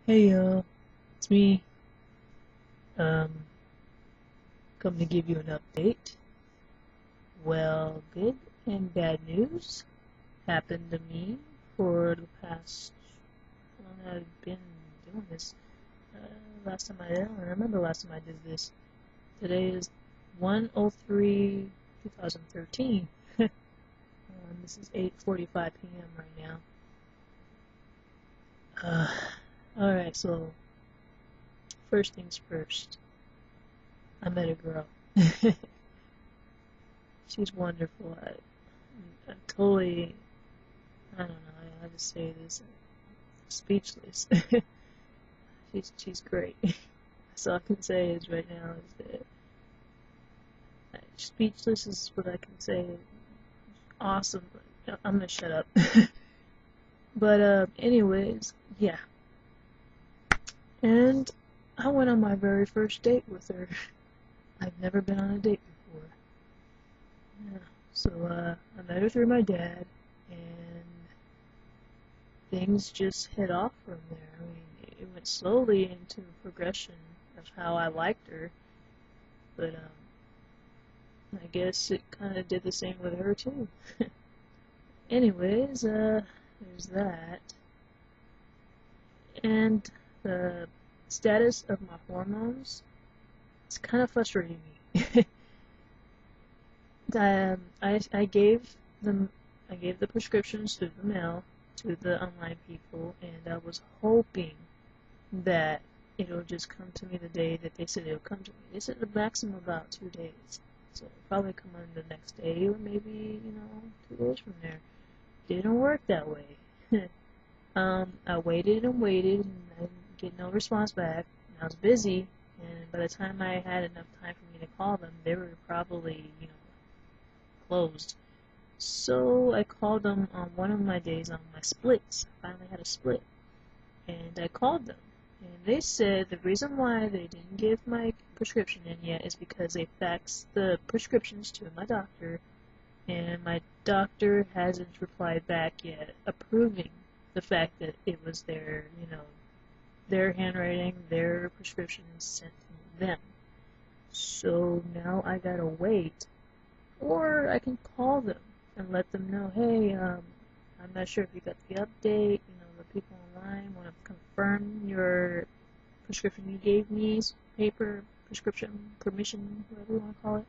Hey y'all, it's me. Um, Come to give you an update. Well, good and bad news happened to me for the past. How long I've been doing this. I don't remember last time I did this. Today is 1/03/2013. This is 8:45 p.m. right now. Alright, so first things first. I met a girl. She's wonderful. I'm totally, I don't know, I just say this, speechless. She's great. That's all I can say is right now is that speechless is what I can say. Awesome. I'm gonna shut up. But anyways, yeah. And I went on my very first date with her. I've never been on a date before. Yeah. So I met her through my dad, and things just hit off from there. I mean, it went slowly into progression of how I liked her, but I guess it kind of did the same with her too. Anyways, there's that. And the status of my hormones, it's kind of frustrating me. I gave the prescriptions through the mail to the online people, and I was hoping that it'll just come to me the day that they said it'll come to me. They said the maximum about 2 days, so it'll probably come on the next day or maybe 2 days from there. Didn't work that way. I waited and waited, and I didn't get no response back. And I was busy, and by the time I had enough time for me to call them, they were probably closed. So I called them on one of my days on my splits. I finally had a split. And I called them. And they said the reason why they didn't give my prescription in yet is because they faxed the prescriptions to my doctor. And my doctor hasn't replied back yet approving the fact that it was their handwriting, their prescriptions sent from them. So now I gotta wait. Or I can call them and let them know, hey, I'm not sure if you got the update, the people online want to confirm your prescription you gave me, paper, prescription, permission, whatever you want to call it.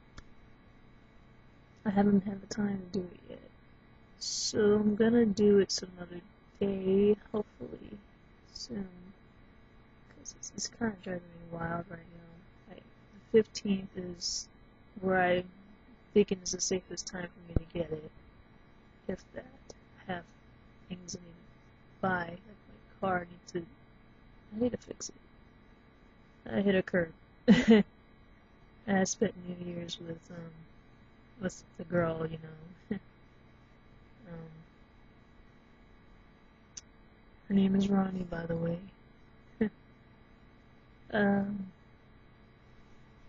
I haven't had the time to do it yet. So I'm gonna do it some other day, hopefully soon, because it's kind of driving me wild right now. The 15th is where I'm thinking is the safest time for me to get it, if that. I have things I need to buy, like my car, I need to fix it. I hit a curb. I spent New Year's with the girl, her name is Ronnie, by the way.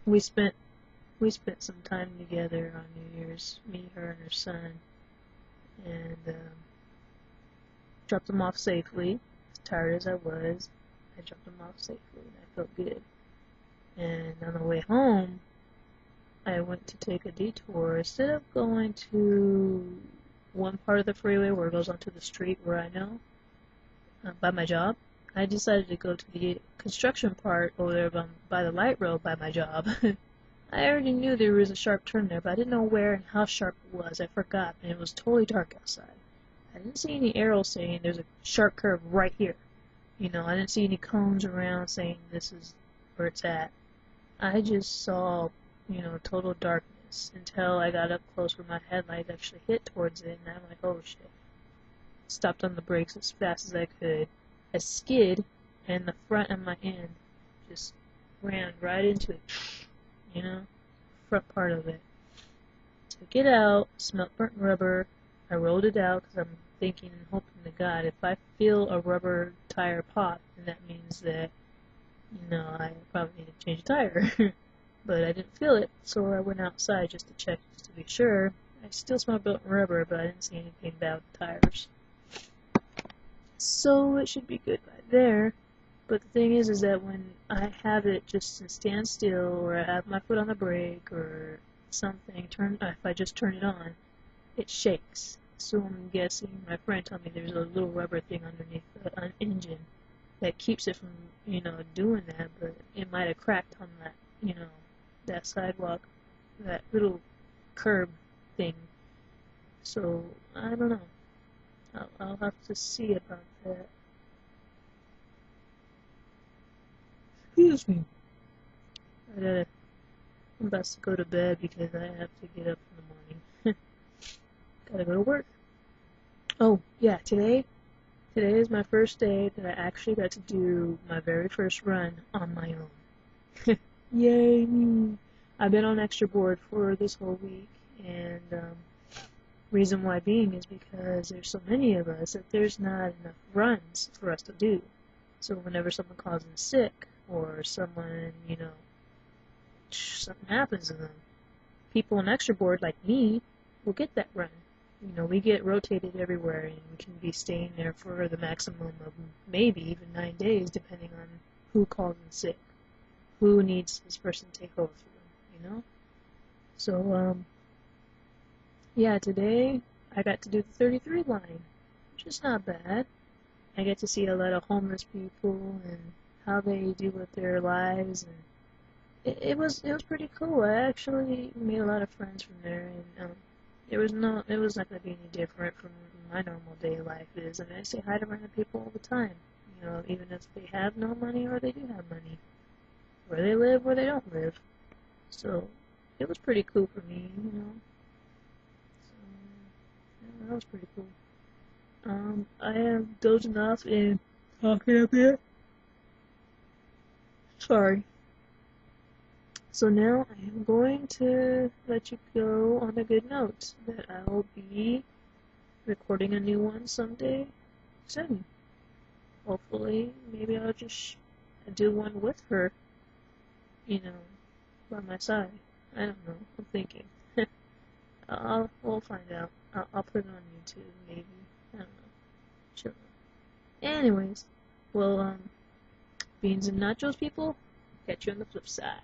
We spent some time together on New Year's, me, her, and her son, and dropped him off safely. As tired as I was, I dropped him off safely, and I felt good. And on the way home, I went to take a detour. Instead of going to one part of the freeway where it goes onto the street where I know, by my job, I decided to go to the construction part over there by the light road by my job. I already knew there was a sharp turn there, but I didn't know where and how sharp it was. I forgot, and it was totally dark outside. I didn't see any arrows saying there's a sharp curve right here. I didn't see any cones around saying this is where it's at. I just saw, total darkness until I got up close where my headlights actually hit towards it, and I'm like, oh shit. Stopped on the brakes as fast as I could. I skid, and the front of my end just ran right into it. Front part of it. Took it out, smelled burnt rubber. I rolled it out because I'm thinking and hoping to God, if I feel a rubber tire pop, then that means that, I probably need to change a tire. But I didn't feel it, so I went outside just to check, just to be sure. I still smelled burnt rubber, but I didn't see anything bad with the tires. So it should be good by there. But the thing is that when I have it just to stand still, or I have my foot on the brake, or something, if I just turn it on, it shakes. So I'm guessing, my friend told me there's a little rubber thing underneath the engine that keeps it from, doing that, but it might have cracked on that, that sidewalk, that little curb thing. So, I don't know. I'll have to see about that. Excuse me. I'm about to go to bed because I have to get up in the morning. Gotta go to work. Oh, yeah, today is my first day that I actually got to do my very first run on my own. Yay me! I've been on extra board for this whole week, and reason why being is because there's so many of us that there's not enough runs for us to do. So whenever someone calls in sick, or someone, something happens to them, people on extra board like me will get that run. We get rotated everywhere, and we can be staying there for the maximum of maybe even 9 days, depending on who calls in sick, who needs this person to take over for them, So, yeah, today I got to do the 33 line, which is not bad. I get to see a lot of homeless people and how they deal with their lives, and it was pretty cool. I actually made a lot of friends from there, and it was not going to be any different from my normal day life is. I mean, I say hi to random people all the time, even if they have no money or they do have money, where they live, where they don't live. So it was pretty cool for me, So yeah, that was pretty cool. I am dozing off and talking a bit. Sorry. So now I am going to let you go on a good note that I will be recording a new one someday soon. Hopefully, maybe I'll just do one with her, by my side. I don't know. I'm thinking. We'll find out. I'll put it on YouTube, maybe. I don't know. Sure. Anyways, well, beans and nachos, people. Catch you on the flip side.